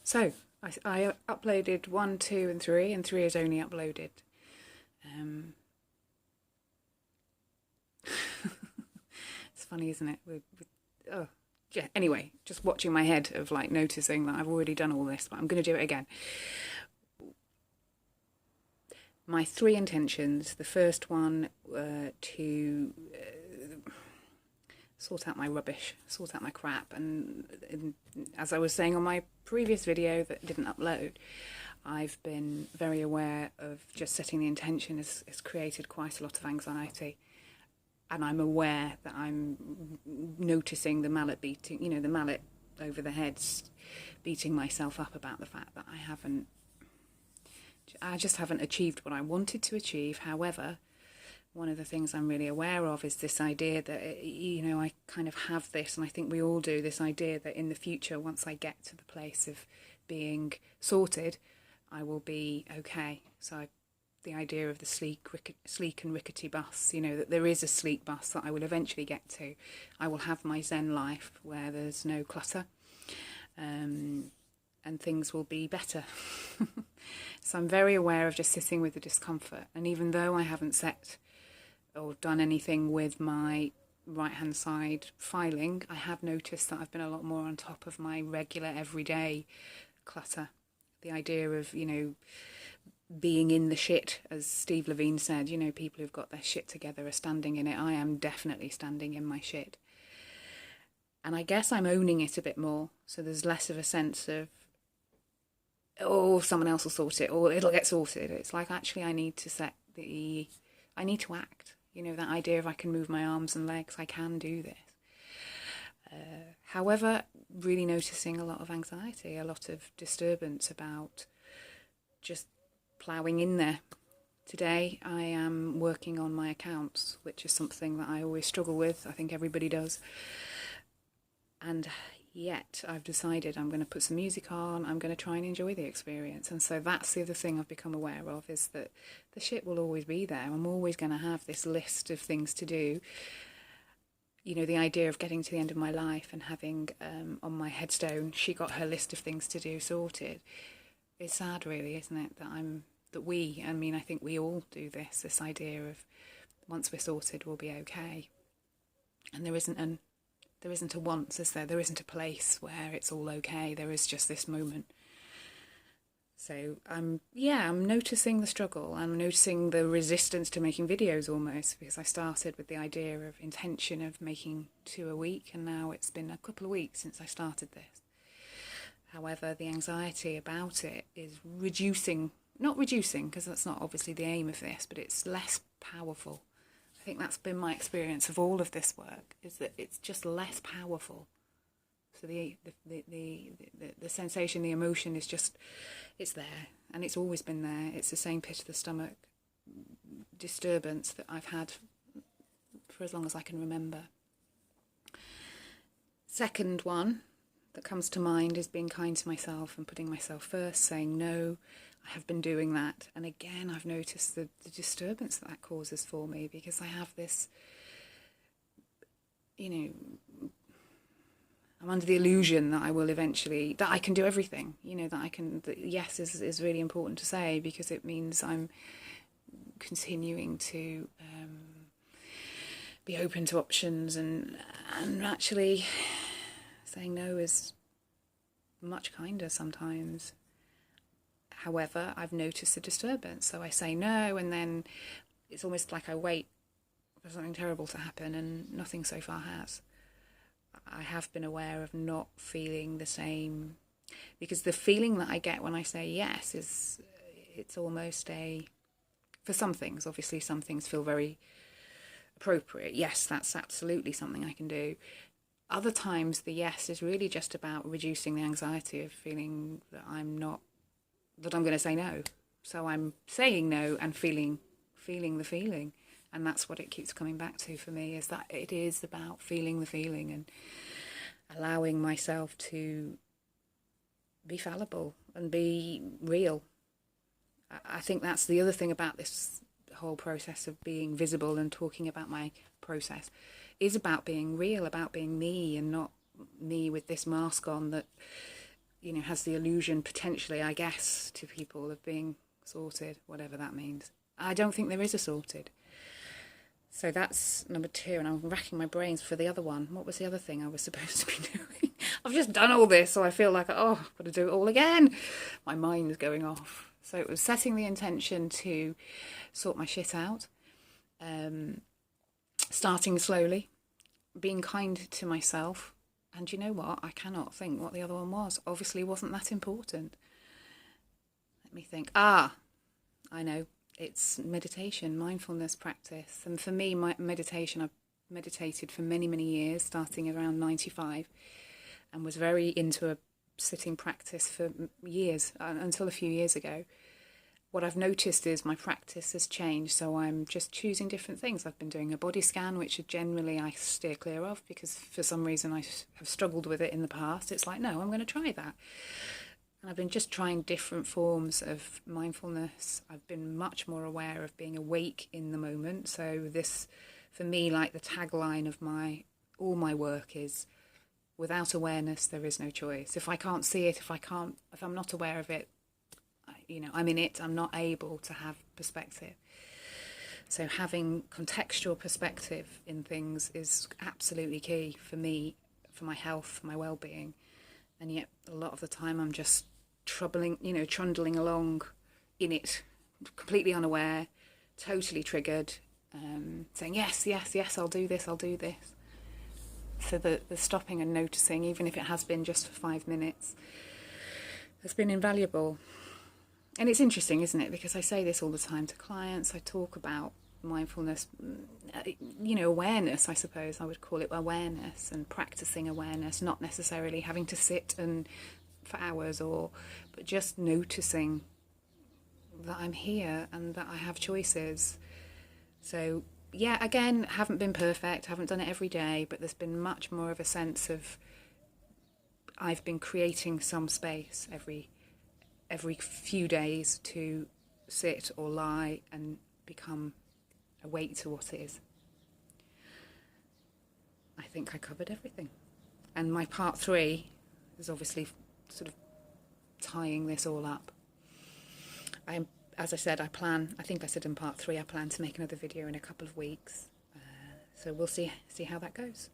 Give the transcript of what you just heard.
So I uploaded 1, 2, and 3, and 3 is only uploaded. Um, it's funny, isn't it? Oh, yeah. Anyway, just watching my head of like noticing that I've already done all this, but I'm going to do it again. My 3 intentions. The first one to sort out my rubbish, sort out my crap, and as I was saying on my previous video that didn't upload, I've been very aware of just setting the intention has created quite a lot of anxiety, and I'm aware that I'm noticing the mallet beating, the mallet over the heads, beating myself up about the fact that I just haven't achieved what I wanted to achieve. However, one of the things I'm really aware of is this idea that, I kind of have this, and I think we all do, this idea that in the future, once I get to the place of being sorted, I will be okay. So the idea of the sleek and rickety bus, that there is a sleek bus that I will eventually get to. I will have my Zen life where there's no clutter, and things will be better. So I'm very aware of just sitting with the discomfort. And even though I haven't set or done anything with my right hand side filing, I have noticed that I've been a lot more on top of my regular everyday clutter. The idea of, being in the shit, as Steve Levine said, people who've got their shit together are standing in it. I am definitely standing in my shit. And I guess I'm owning it a bit more. So there's less of a sense of, oh, someone else will sort it, or it'll get sorted. It's like, actually, I need to act. That idea of I can move my arms and legs, I can do this. However, really noticing a lot of anxiety, a lot of disturbance about just ploughing in there. Today, I am working on my accounts, which is something that I always struggle with. I think everybody does. And yet, I've decided I'm going to put some music on, I'm going to try and enjoy the experience. And so that's the other thing I've become aware of, is that the shit will always be there. I'm always going to have this list of things to do. The idea of getting to the end of my life and having on my headstone, she got her list of things to do sorted. It's sad, really, isn't it, I think we all do this idea of once we're sorted, we'll be okay. And there isn't a once, is there? There isn't a place where it's all okay. There is just this moment. So I'm noticing the struggle. I'm noticing the resistance to making videos almost, because I started with the idea of intention of making 2 a week, and now it's been a couple of weeks since I started this. However, the anxiety about it is not reducing, because that's not obviously the aim of this, but it's less powerful. I think that's been my experience of all of this work, is that it's just less powerful. So the sensation, the emotion is just, it's there, and it's always been there. It's the same pit of the stomach disturbance that I've had for as long as I can remember. Second one that comes to mind is being kind to myself and putting myself first, saying no. I have been doing that, and again I've noticed the disturbance that causes for me, because I have this, I'm under the illusion that I will eventually, that I can do everything, that yes is really important to say, because it means I'm continuing to be open to options, and actually saying no is much kinder sometimes. However, I've noticed the disturbance, so I say no, and then it's almost like I wait for something terrible to happen, and nothing so far has. I have been aware of not feeling the same, because the feeling that I get when I say yes it's almost for some things, obviously some things feel very appropriate. Yes, that's absolutely something I can do. Other times the yes is really just about reducing the anxiety of feeling that I'm going to say no. So I'm saying no and feeling the feeling. And that's what it keeps coming back to for me, is that it is about feeling the feeling and allowing myself to be fallible and be real. I think that's the other thing about this whole process of being visible and talking about my process, is about being real, about being me, and not me with this mask on that you know, has the illusion potentially, I guess, to people of being sorted, whatever that means. I don't think there is a sorted. So that's number 2, and I'm racking my brains for the other one. What was the other thing I was supposed to be doing? I've just done all this, so I feel like, oh, I've got to do it all again. My mind is going off. So it was setting the intention to sort my shit out, starting slowly, being kind to myself. And you know what? I cannot think what the other one was. Obviously wasn't that important. Let me think. I know. It's meditation, mindfulness practice. And for me, my meditation, I've meditated for many, many years, starting around 95, and was very into a sitting practice for years, until a few years ago. What I've noticed is my practice has changed, so I'm just choosing different things. I've been doing a body scan, which generally I steer clear of because for some reason I have struggled with it in the past. It's like, no, I'm going to try that. And I've been just trying different forms of mindfulness. I've been much more aware of being awake in the moment. So this, for me, like the tagline of all my work is, without awareness, there is no choice. If I can't see it, if I'm not aware of it, you know, I'm in it, I'm not able to have perspective. So having contextual perspective in things is absolutely key for me, for my health, for my well-being. And yet a lot of the time I'm just trundling along in it, completely unaware, totally triggered, saying, yes, I'll do this. So the stopping and noticing, even if it has been just for 5 minutes, has been invaluable. And it's interesting, isn't it? Because I say this all the time to clients. I talk about mindfulness, awareness, I suppose I would call it, awareness, and practicing awareness, not necessarily having to sit for hours, but just noticing that I'm here and that I have choices. So yeah, again, haven't been perfect, haven't done it every day, but there's been much more of a sense of I've been creating some space every few days to sit or lie and become awake to what is. I think I covered everything. And my part 3 is obviously sort of tying this all up. As I said, I think I said in part 3, I plan to make another video in a couple of weeks. So we'll see how that goes.